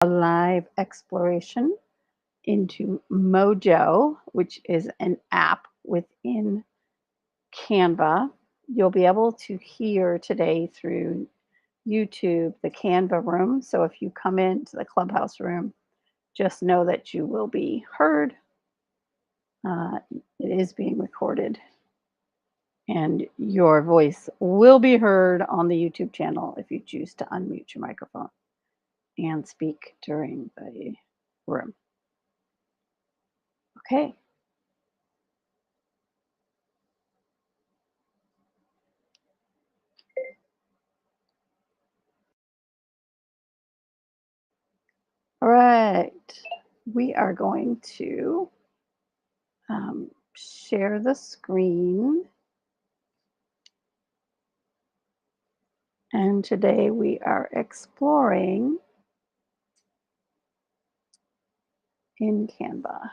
a live exploration into Mojo, which is an app within Canva. You'll be able to hear today through YouTube the Canva room. So if you come into the Clubhouse room, just know that you will be heard. It is being recorded, and your voice will be heard on the YouTube channel if you choose to unmute your microphone and speak during the room. Okay. All right. We are going to share the screen. And today we are exploring in Canva.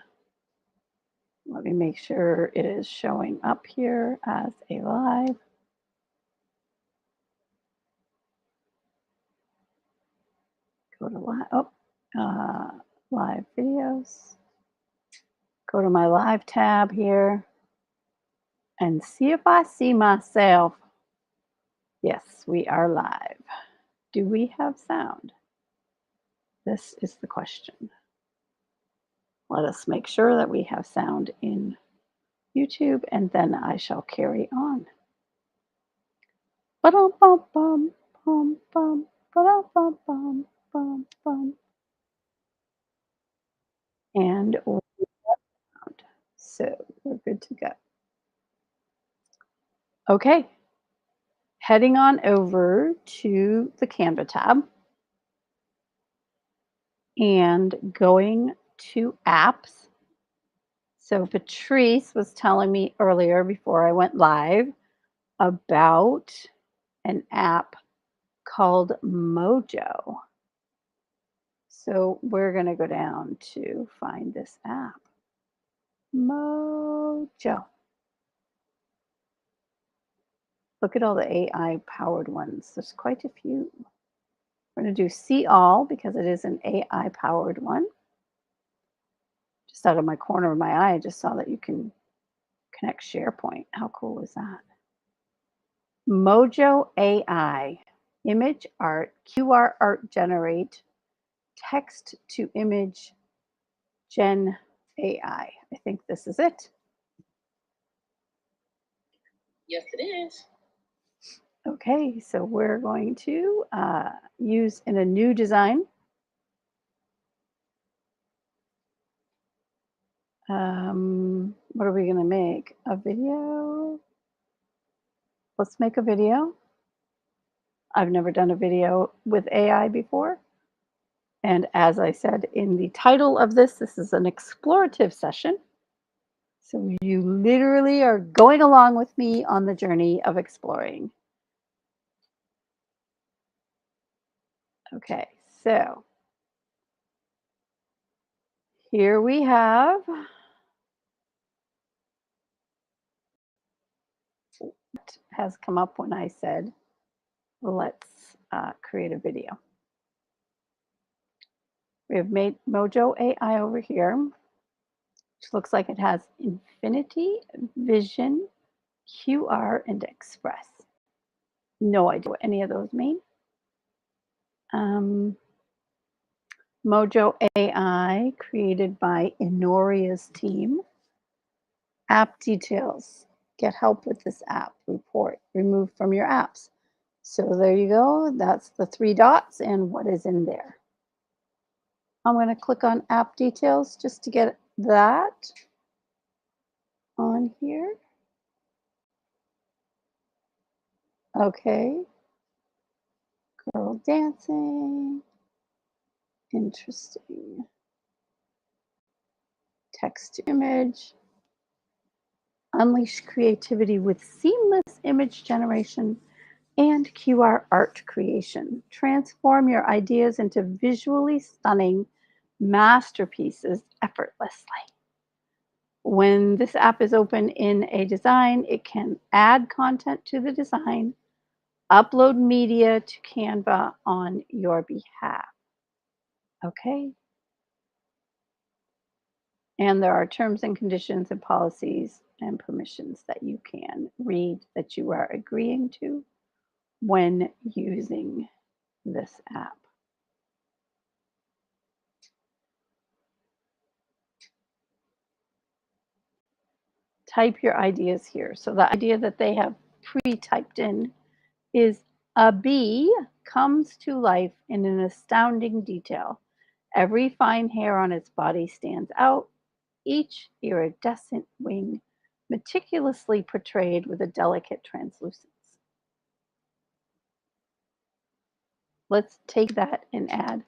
Let me make sure it is showing up here as a live. Go to live videos. Go to my live tab here and see if I see myself. Yes, we are live. Do we have sound? This is the question. Let us make sure that we have sound in YouTube, and then I shall carry on. Ba-dum-bum-bum, bum-bum, ba-dum-bum-bum, bum-bum. And we have sound. So we're good to go. Okay. Heading on over to the Canva tab and going to apps. So Patrice was telling me earlier before I went live about an app called Mojo. So we're going to go down to find this app. Mojo. Look at all the AI powered ones. There's quite a few. We're going to do see all because it is an AI powered one. Just out of my corner of my eye, I just saw that you can connect SharePoint. How cool is that? Mojo AI, image art, QR art generate, text to image gen AI. I think this is it. Yes, it is. Okay, so we're going to use in a new design. What are we going to make? A video? Let's make a video. I've never done a video with AI before. And as I said in the title of this is an explorative session. So you literally are going along with me on the journey of exploring. Okay, so here we have what has come up when I said, let's create a video. We have made Mojo AI over here, which looks like it has Infinity, Vision, QR, and Express. No idea what any of those mean. Mojo AI, created by Enoria's team. App details. Get help with this app. Report. Remove from your apps. So there you go. That's the 3 dots and what is in there. I'm going to click on app details just to get that on here. Okay. Girl dancing. Interesting. Text to image. Unleash creativity with seamless image generation and QR art creation. Transform your ideas into visually stunning masterpieces effortlessly. When this app is open in a design, it can add content to the design, upload media to Canva on your behalf. Okay. And there are terms and conditions and policies and permissions that you can read that you are agreeing to when using this app. Type your ideas here. So the idea that they have pre-typed in is a bee comes to life in an astounding detail. Every fine hair on its body stands out, each iridescent wing meticulously portrayed with a delicate translucence. Let's take that and add,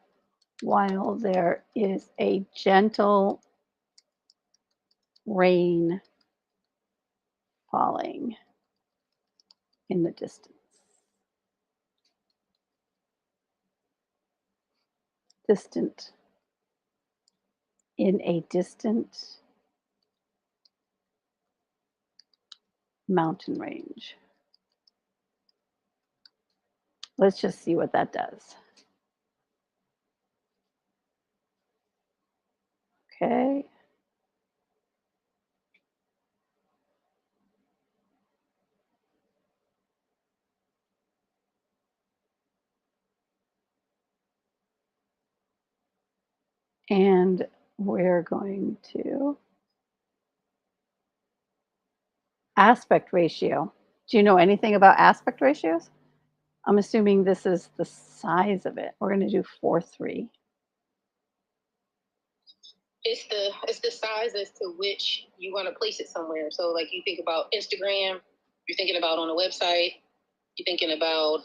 while there is a gentle rain falling in the distance. In a distant mountain range. Let's just see what that does. Okay. And we're going to aspect ratio. Do you know anything about aspect ratios? I'm assuming this is the size of it. We're going to do 4:3. It's the size as to which you want to place it somewhere. So like you think about Instagram, you're thinking about on a website, you're thinking about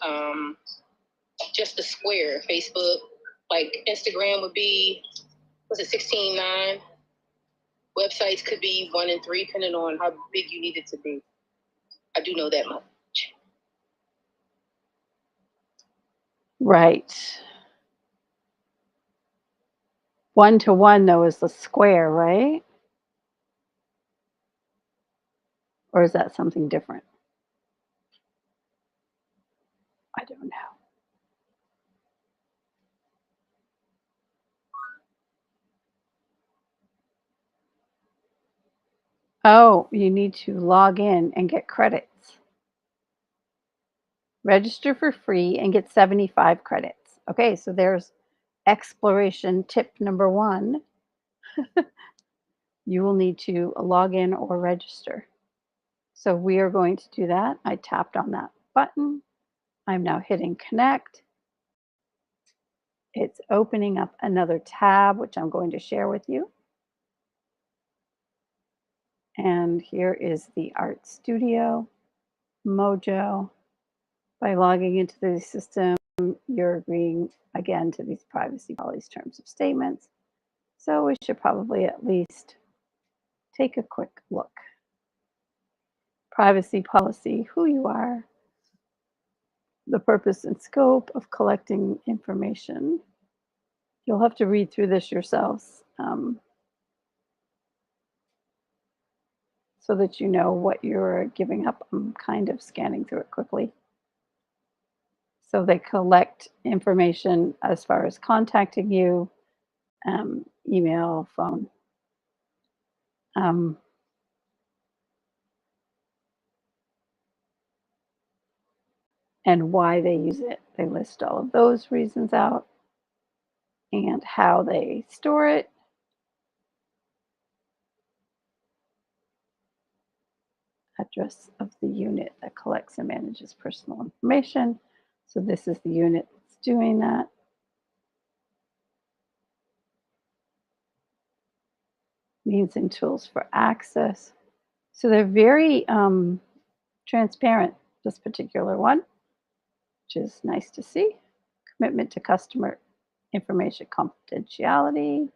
just the square. Facebook, like Instagram would be, was it 16:9? Websites could be 1:3, depending on how big you need it to be. I do know that much. Right. 1-to-1 though is the square, right? Or is that something different? I don't know. Oh, you need to log in and get credits. Register for free and get 75 credits. Okay, so there's exploration tip number 1. You will need to log in or register. So we are going to do that. I tapped on that button. I'm now hitting connect. It's opening up another tab, which I'm going to share with you. And here is the Art Studio Mojo. By logging into the system, you're agreeing again to these privacy policies, terms of statements. So we should probably at least take a quick look. Privacy policy, who you are, the purpose and scope of collecting information. You'll have to read through this yourselves so that you know what you're giving up. I'm kind of scanning through it quickly. So they collect information as far as contacting you, email, phone. And why they use it. They list all of those reasons out and how they store it. Address of the unit that collects and manages personal information. So this is the unit that's doing that. Means and tools for access. So they're very transparent, this particular one, which is nice to see. Commitment to customer information confidentiality.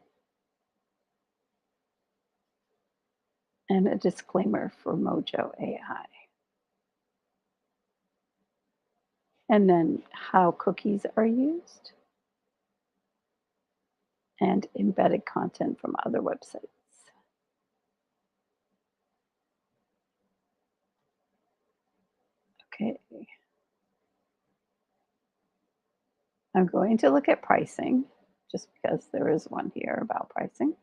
And a disclaimer for Mojo AI. And then how cookies are used. And embedded content from other websites. Okay. I'm going to look at pricing. just because there is one here about pricing.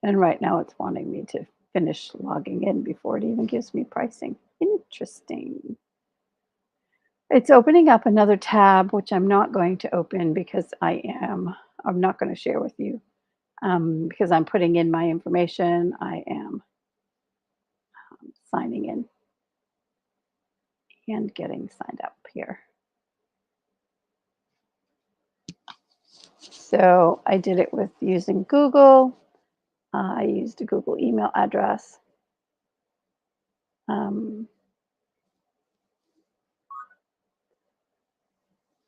And right now it's wanting me to finish logging in before it even gives me pricing. Interesting. It's opening up another tab, which I'm not going to open because I'm not going to share with you because I'm putting in my information. I am signing in and getting signed up here. So I did it with using Google. I used a Google email address.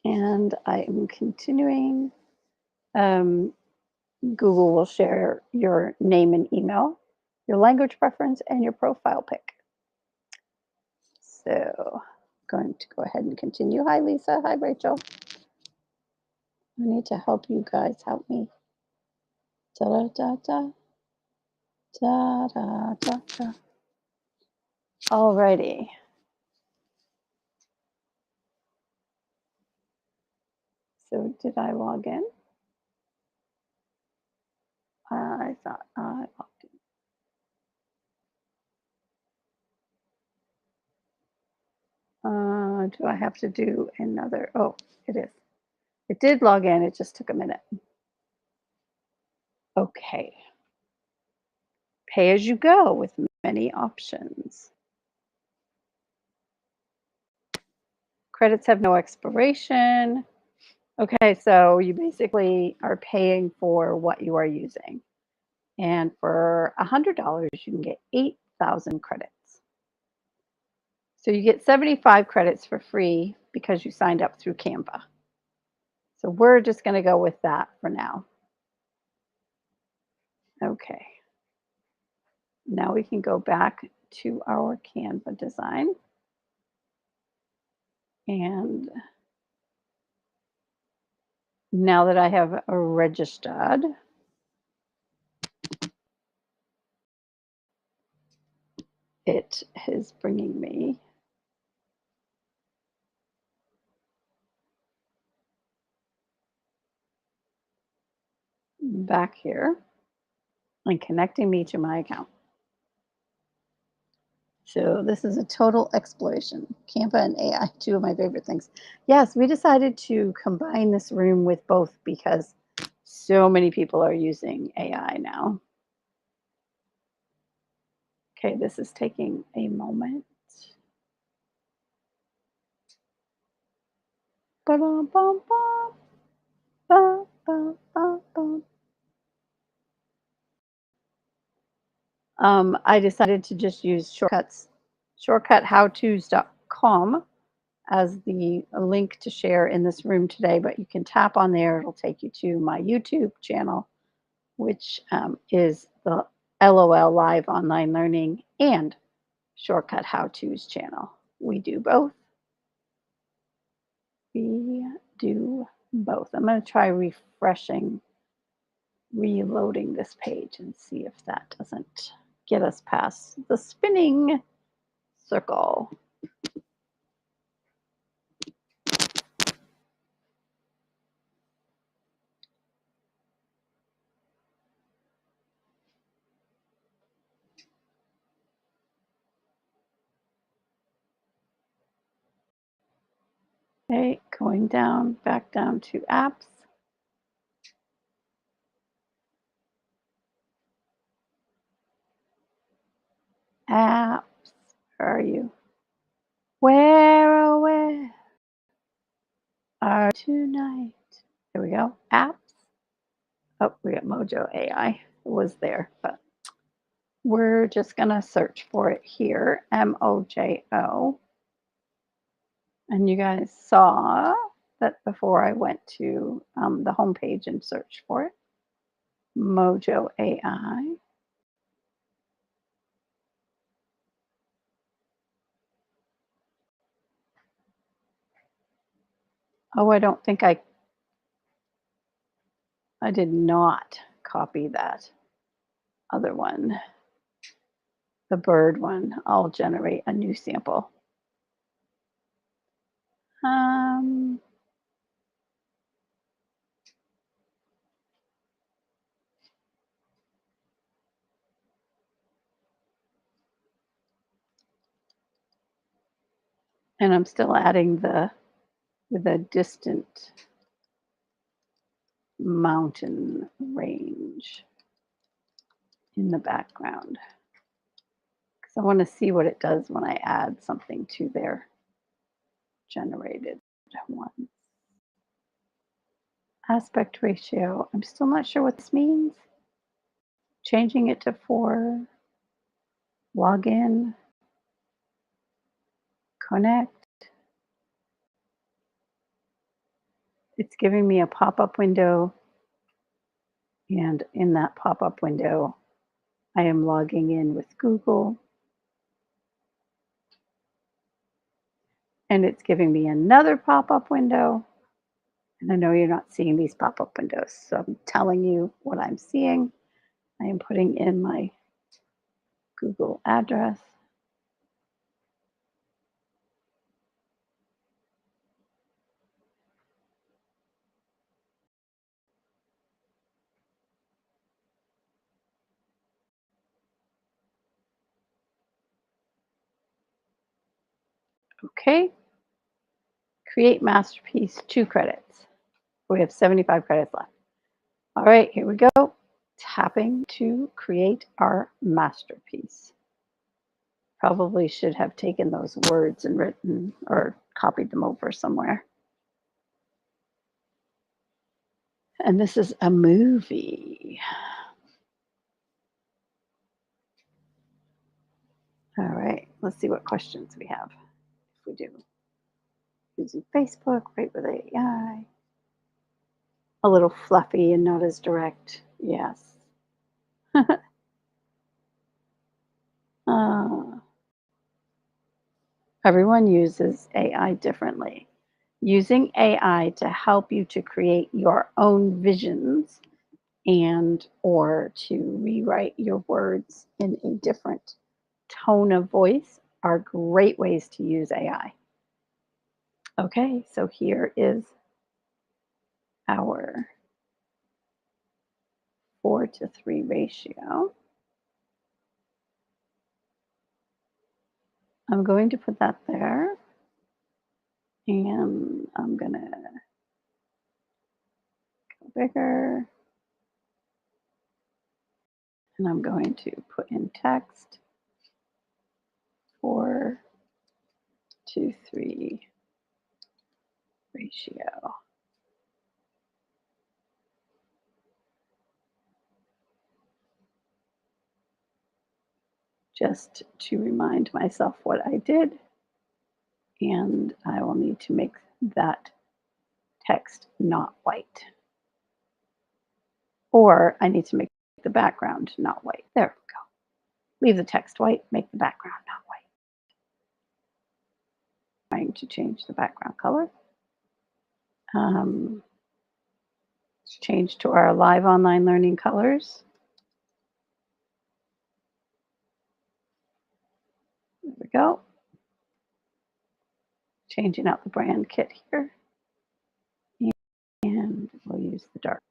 And I am continuing. Google will share your name and email, your language preference, and your profile pic. So I'm going to go ahead and continue. Hi, Lisa. Hi, Rachel. I need to help you guys. Help me. Da da da da. Da da da da. Alrighty. So did I log in? I thought I logged in. Do I have to do another? Oh, it is. It did log in. It just took a minute. Okay. Pay as you go with many options. Credits have no expiration. Okay, so you basically are paying for what you are using. And for $100, you can get 8,000 credits. So you get 75 credits for free because you signed up through Canva. So we're just going to go with that for now. Okay. Now we can go back to our Canva design. And now that I have registered, it is bringing me back here and connecting me to my account. So this is a total exploration. Canva and AI, two of my favorite things. Yes, we decided to combine this room with both because so many people are using AI now. Okay, this is taking a moment. I decided to just use shortcuthowtos.com as the link to share in this room today, but you can tap on there. It'll take you to my YouTube channel, which is the LOL Live Online Learning and Shortcut How To's channel. We do both. We do both. I'm going to try reloading this page and see if that doesn't get us past the spinning circle. Okay, going down, back down to apps. Apps, where are you? Where, oh, where are tonight? There we go, apps. Oh, we got Mojo AI. It was there, but we're just gonna search for it here, MOJO. And you guys saw that before I went to the home page and searched for it. Mojo AI. Oh, I don't think I did not copy that other one. the bird one, I'll generate a new sample. And I'm still adding the distant mountain range in the background, because I want to see what it does when I add something to their generated one. Aspect ratio, I'm still not sure what this means. Changing it to 4, login, connect. It's giving me a pop-up window, and in that pop-up window, I am logging in with Google, and it's giving me another pop-up window. And I know you're not seeing these pop-up windows, so I'm telling you what I'm seeing. I am putting in my Google address. Okay. Create masterpiece, 2 credits. We have 75 credits left. All right, here we go. Tapping to create our masterpiece. Probably should have taken those words and written or copied them over somewhere. And this is a movie. All right, let's see what questions we have. If we do. Using Facebook, right with AI. A little fluffy and not as direct. Yes. Everyone uses AI differently. Using AI to help you to create your own visions and or to rewrite your words in a different tone of voice are great ways to use AI. Okay, so here is our 4:3 ratio. I'm going to put that there, and I'm going to go bigger, and I'm going to put in text 4:3 ratio. Just to remind myself what I did, and I will need to make that text not white. Or I need to make the background not white. There we go. Leave the text white, make the background not white. Trying to change the background color. Change to our live online learning colors. There we go. Changing out the brand kit here. And we'll use the dark.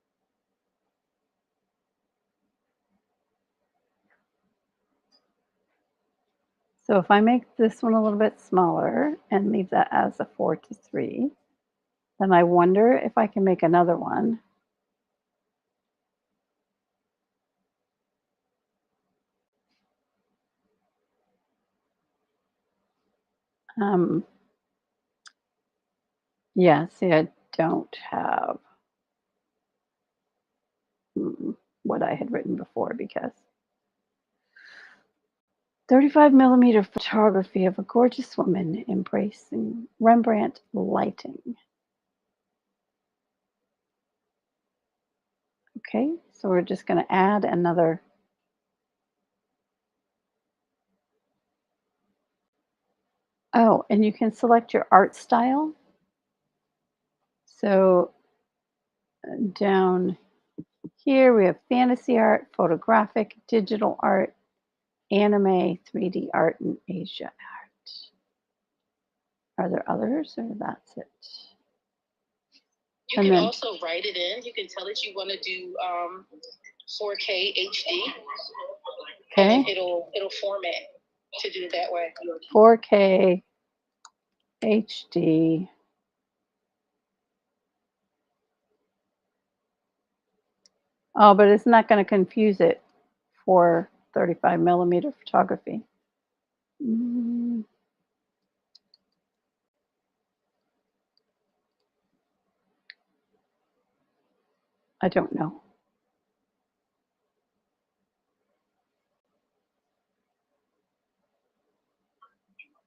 So if I make this one a little bit smaller and leave that as a 4:3, then I wonder if I can make another one. Yeah, see, I don't have what I had written before, because 35mm photography of a gorgeous woman embracing Rembrandt lighting. Okay, so we're just going to add another. Oh, and you can select your art style. So down here we have fantasy art, photographic, digital art, anime, 3D art, and Asia art. Are there others, or that's it? You And can then, also write it in. You can tell it you want to do 4K HD. Okay. And it'll format to do it that way. 4K HD. Oh, but it's not going to confuse it for 35 millimeter photography. I don't know.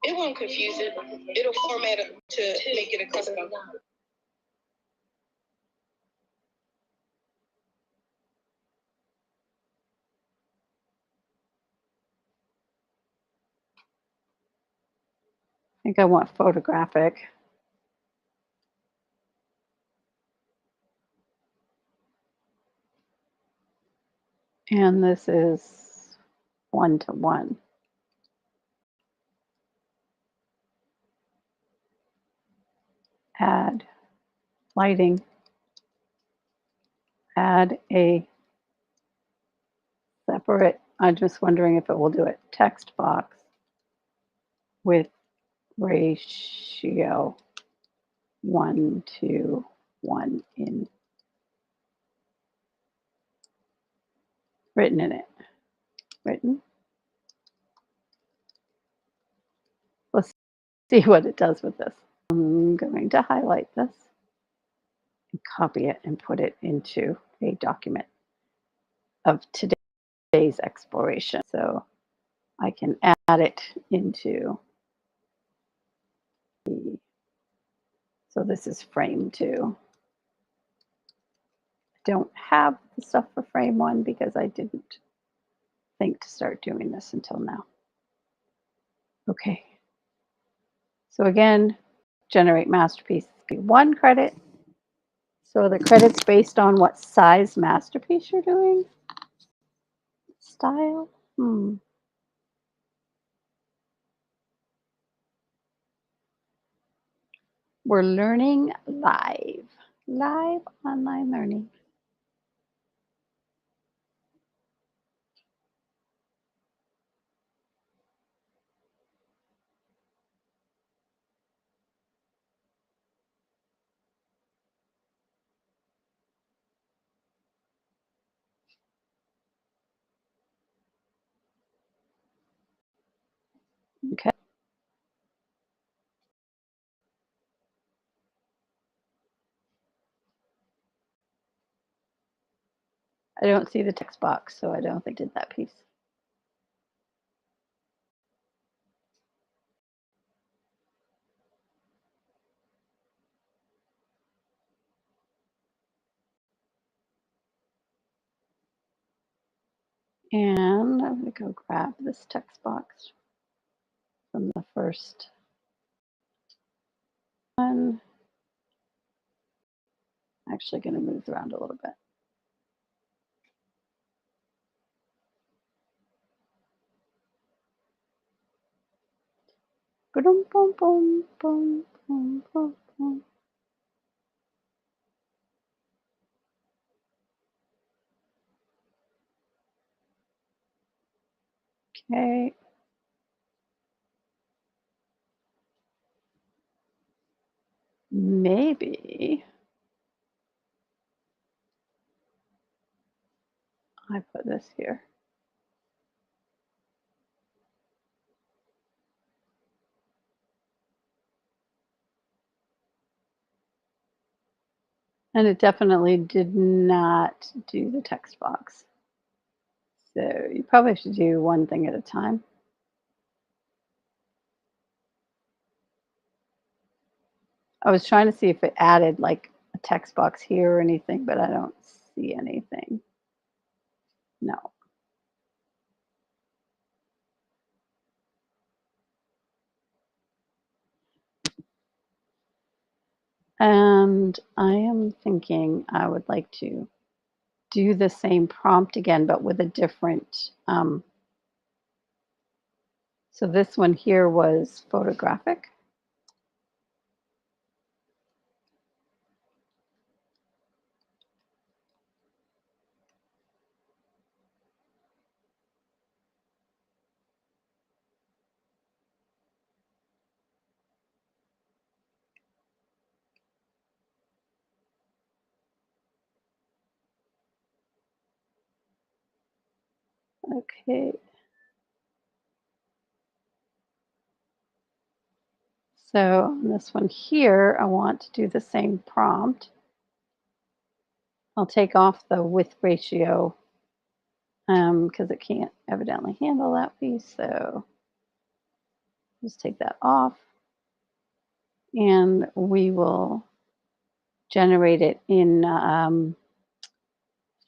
It won't confuse it. It'll format it to make it a custom. I think I want photographic. And this is 1:1. Add lighting. Add a separate, I'm just wondering if it will do it, text box with ratio 1:1 in written in it. Written. Let's see what it does with this. I'm going to highlight this and copy it and put it into a document of today's exploration. So I can add it into the, so this is frame 2. I don't have the stuff for frame 1 because I didn't think to start doing this until now. Okay. So again, generate masterpiece. 1 credit. So the credit's based on what size masterpiece you're doing. Style. We're learning live. Live online learning. Okay. I don't see the text box, so I don't think I did that piece. And I'm going to go grab this text box from the first one. I'm actually going to move around a little bit. Boom, boom, boom, boom, boom, boom, boom. Okay. Maybe I put this here. And it definitely did not do the text box. So you probably should do one thing at a time. I was trying to see if it added like a text box here or anything, but I don't see anything. No. And I am thinking I would like to do the same prompt again, but with a different So this one here was photographic. Okay. So this one here, I want to do the same prompt. I'll take off the width ratio because it can't evidently handle that piece. So just take that off. And we will generate it in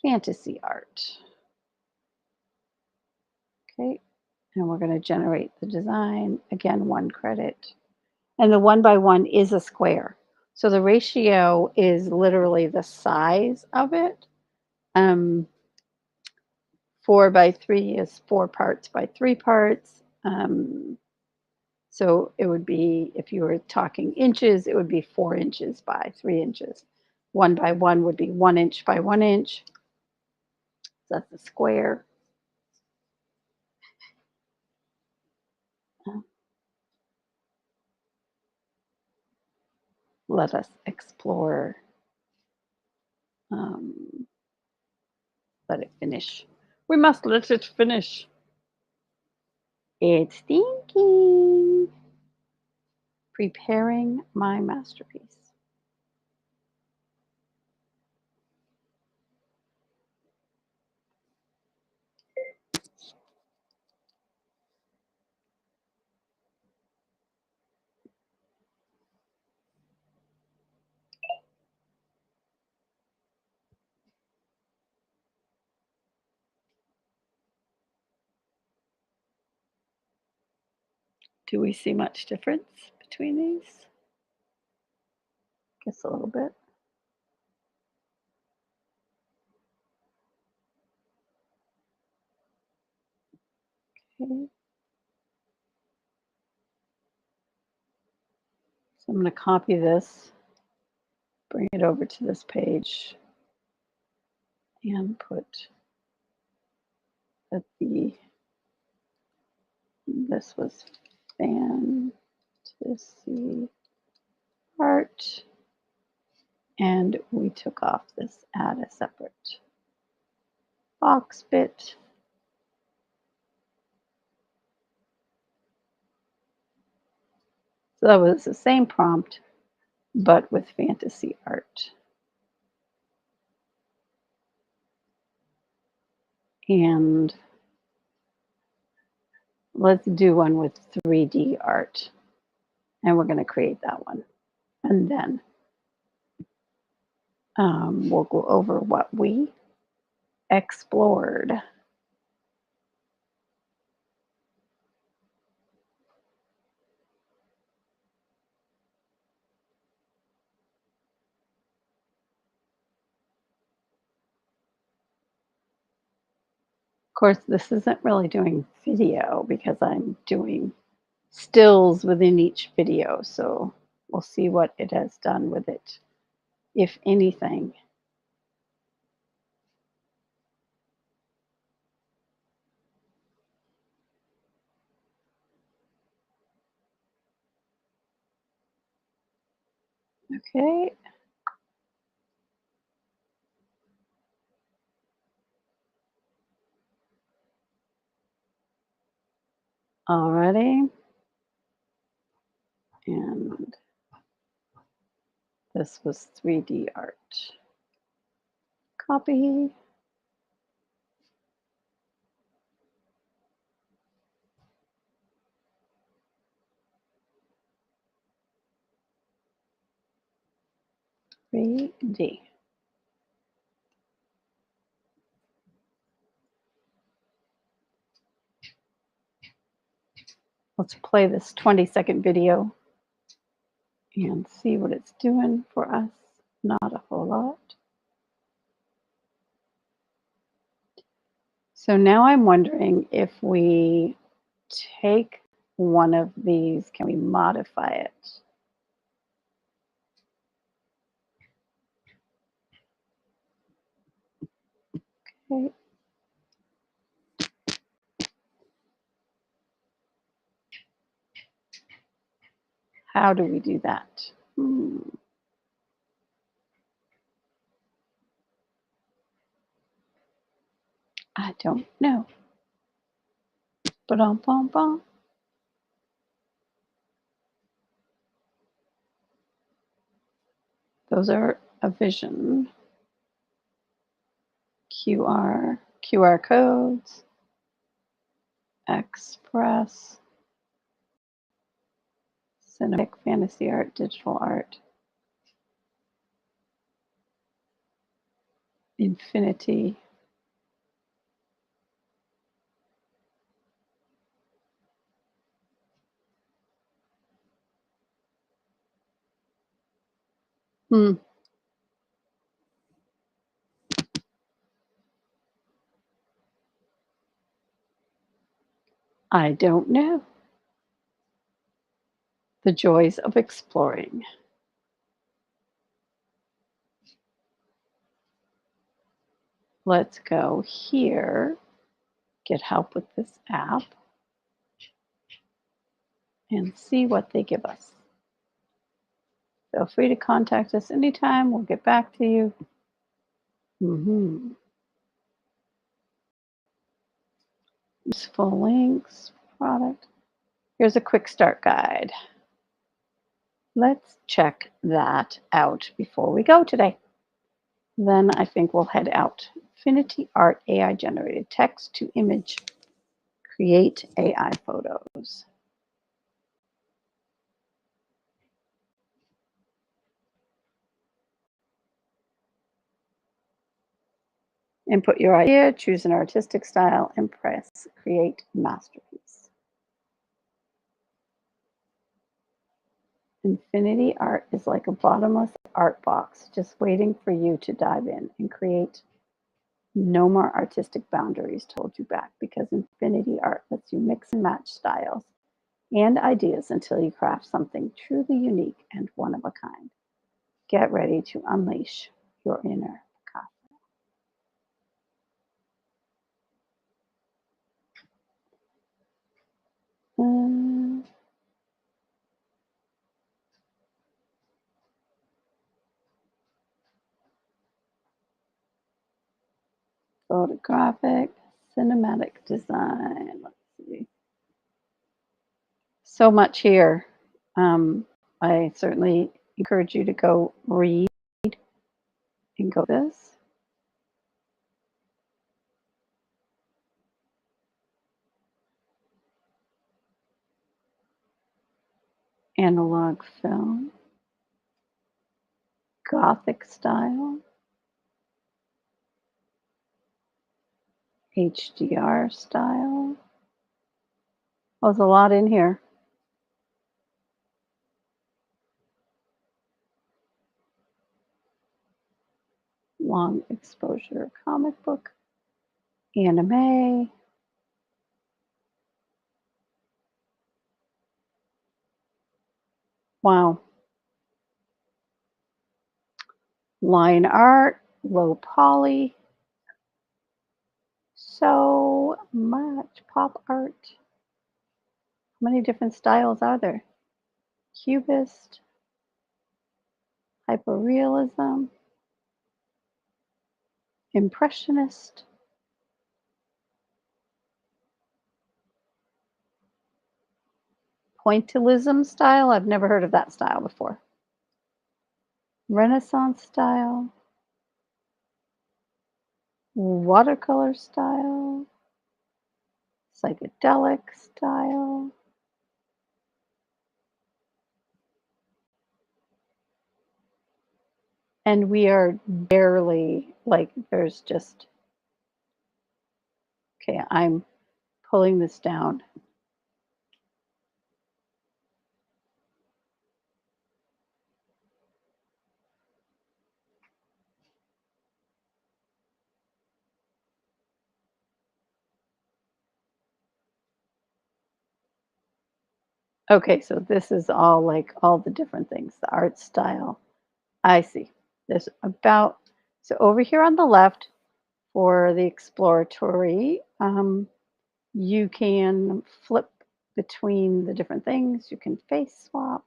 fantasy art. Okay. And we're going to generate the design. Again, 1 credit. And the 1 by 1 is a square. So the ratio is literally the size of it. 4 by 3 is 4 parts by 3 parts. So it would be, if you were talking inches, it would be 4 inches by 3 inches. 1 by 1 would be 1 inch by 1 inch. So that's a square. Let us explore. Let it finish. We must let it finish. It's thinking. Preparing my masterpiece. Do we see much difference between these? Guess a little bit. Okay. So I'm going to copy this, bring it over to this page, and put that this was fantasy art, and we took off this add a separate box bit. So that was the same prompt, but with fantasy art. And let's do one with 3D art. And we're going to create that one. And then we'll go over what we explored. Of course, this isn't really doing video because I'm doing stills within each video. So we'll see what it has done with it, if anything. Okay. Alrighty. And this was 3D art. Copy. D. Let's play this 20-second video and see what it's doing for us. Not a whole lot. So now I'm wondering if we take one of these. Can we modify it? Okay. How do we do that? I don't know. Ba-dum-bum-bum. Those are a vision. QR codes. Express. Cinematic, fantasy art, digital art. Infinity. I don't know. The joys of exploring. Let's go here, get help with this app, and see what they give us. Feel free to contact us anytime. We'll get back to you. Useful links, product. Here's a quick start guide. Let's check that out before we go today. Then I think we'll head out. Infinity Art AI generated text to image. Create AI photos. Input your idea, choose an artistic style, and press Create Masterpiece. Infinity Art is like a bottomless art box, just waiting for you to dive in and create. No more artistic boundaries to hold you back, because Infinity Art lets you mix and match styles and ideas until you craft something truly unique and one of a kind. Get ready to unleash your inner Picasso. Photographic, cinematic design. Let's see. So much here. I certainly encourage you to go read and go this. Analog film, Gothic style, HDR style. Oh, there's a lot in here. Long exposure comic book, anime. Wow. Line art, low poly. So much pop art. How many different styles are there? Cubist, hyperrealism, impressionist, pointillism style. I've never heard of that style before. Renaissance style, watercolor style, psychedelic style. And we are barely, like, there's just, okay, I'm pulling this down. Okay, so this is all like all the different things, the art style. I see. There's about, so over here on the left for the exploratory, you can flip between the different things. You can face swap,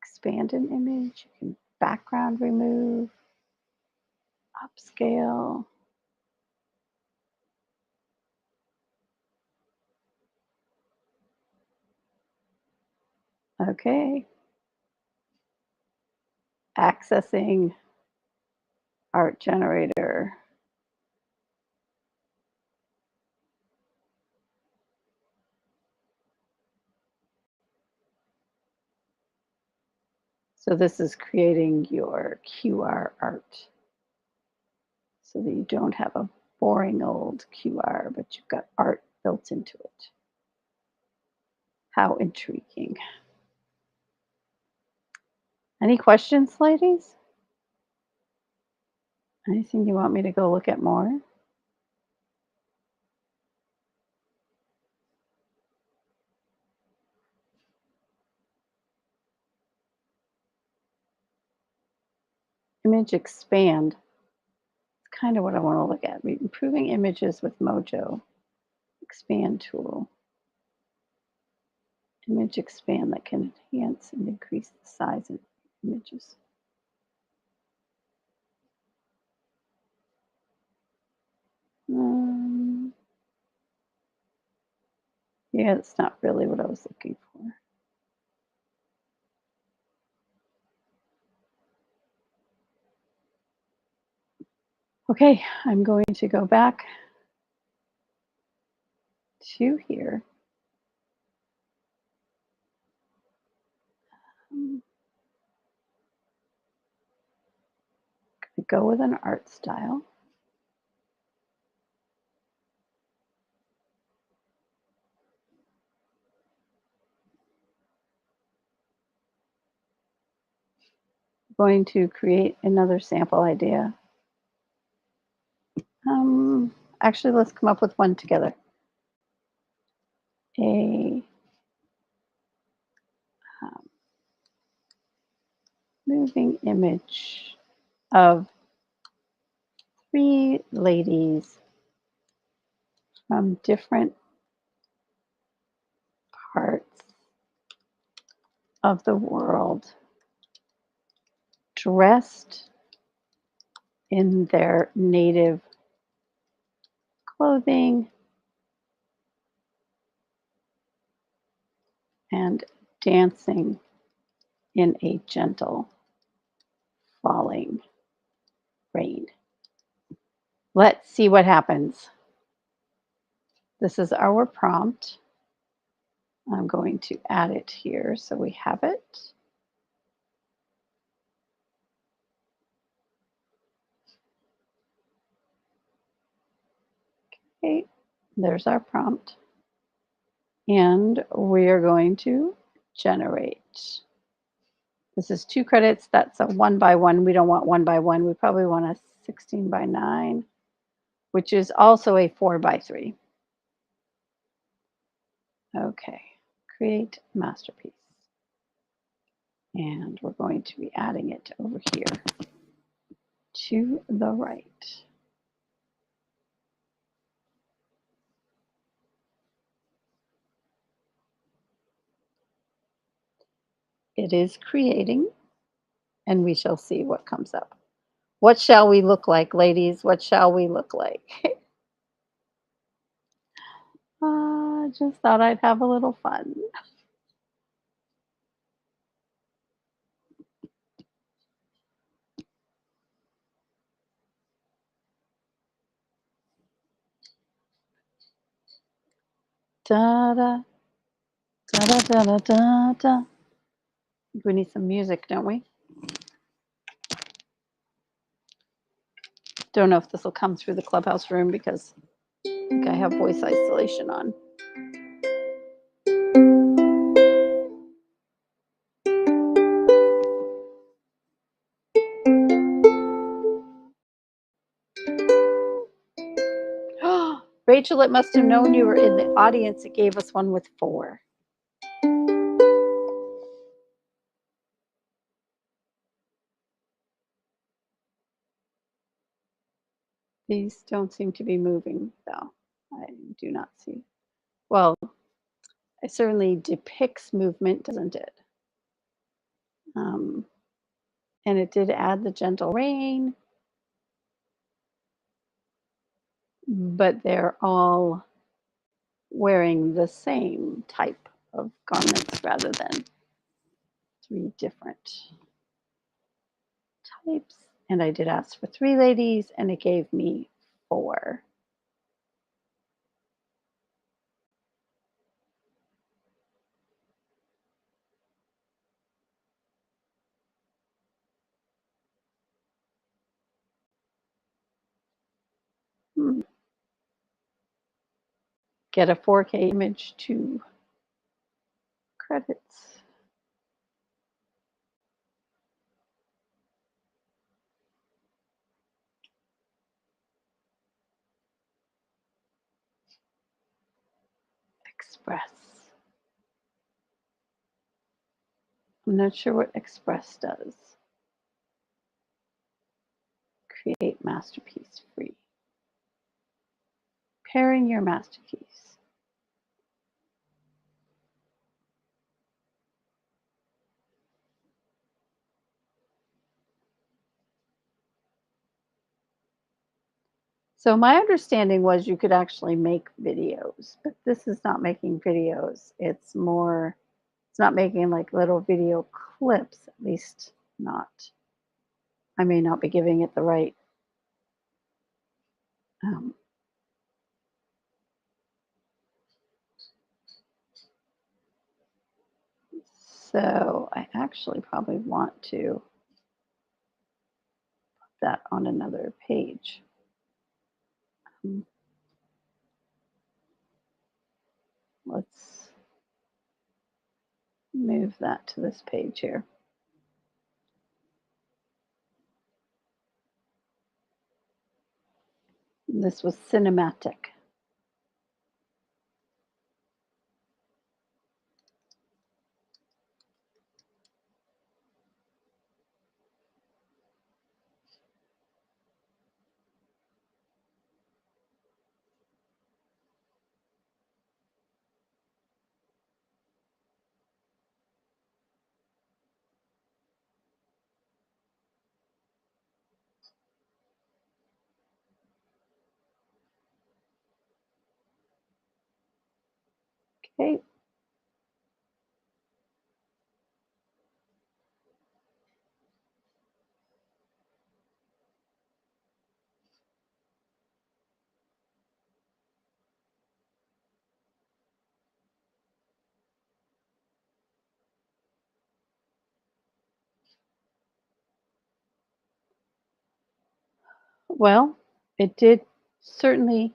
expand an image, you can background remove, upscale. Okay. Accessing art generator. So this is creating your QR art so that you don't have a boring old QR, but you've got art built into it. How intriguing. Any questions, ladies? Anything you want me to go look at more? Image expand. It's kind of what I want to look at. Improving images with Mojo. Expand tool. Image expand that can enhance and increase the size of images. Yeah, it's not really what I was looking for. Okay, I'm going to go back to here. Go with an art style. Going to create another sample idea. Actually, let's come up with one together. A moving image of 3 ladies from different parts of the world dressed in their native clothing and dancing in a gentle falling rain. Let's see what happens. This is our prompt. I'm going to add it here so we have it. Okay, there's our prompt. And we are going to generate. This is 2 credits. That's a 1 by 1. We don't want 1 by 1. We probably want a 16 by 9, which is also a 4 by 3. Okay, create masterpiece. And we're going to be adding it over here to the right. It is creating, and we shall see what comes up. What shall we look like, ladies? What shall we look like? Just thought I'd have a little fun. Da da da da da da da da. We need some music, don't we? Don't know if this will come through the Clubhouse room because I think I have voice isolation on. Rachel, it must have known you were in the audience. It gave us one with 4. These don't seem to be moving, though. I do not see. Well, it certainly depicts movement, doesn't it? And it did add the gentle rain, but they're all wearing the same type of garments rather than 3 different types. And I did ask for 3 ladies, and it gave me 4. Get a 4K image to credits. Express. I'm not sure what Express does. Create masterpiece free. Pairing your masterpiece. So my understanding was you could actually make videos, but this is not making videos. It's not making like little video clips, at least not. I may not be giving it the right so I actually probably want to put that on another page. Let's move that to this page here. This was cinematic. Okay. Well, it did certainly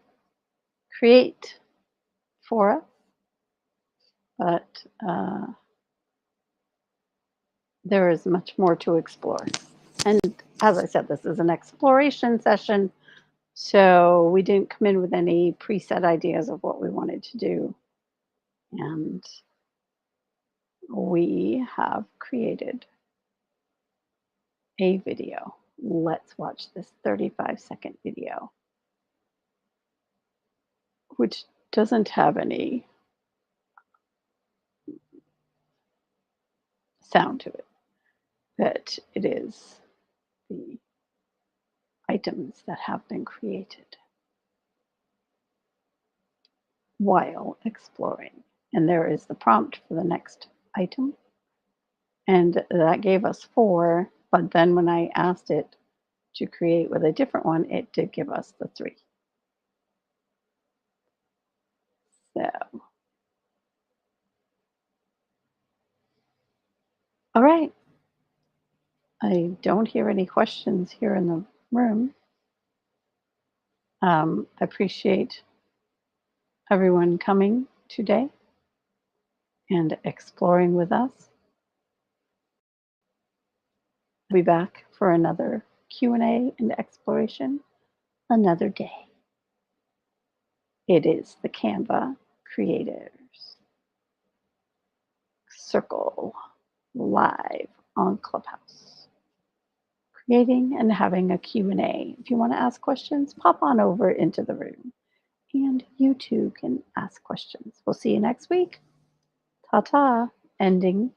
create for us, but there is much more to explore. And as I said, this is an exploration session, so we didn't come in with any preset ideas of what we wanted to do. And we have created a video. Let's watch this 35-second video, which doesn't have any sound to it, but it is the items that have been created while exploring. And there is the prompt for the next item. And that gave us 4, but then when I asked it to create with a different one, it did give us the 3. So, all right. I don't hear any questions here in the room. I appreciate everyone coming today and exploring with us. I'll be back for another Q&A and exploration another day. It is the Canva Creators Circle live on Clubhouse. creating and having a Q&A. If you want to ask questions, pop on over into the room. And you too can ask questions. We'll see you next week. Ta-ta. Ending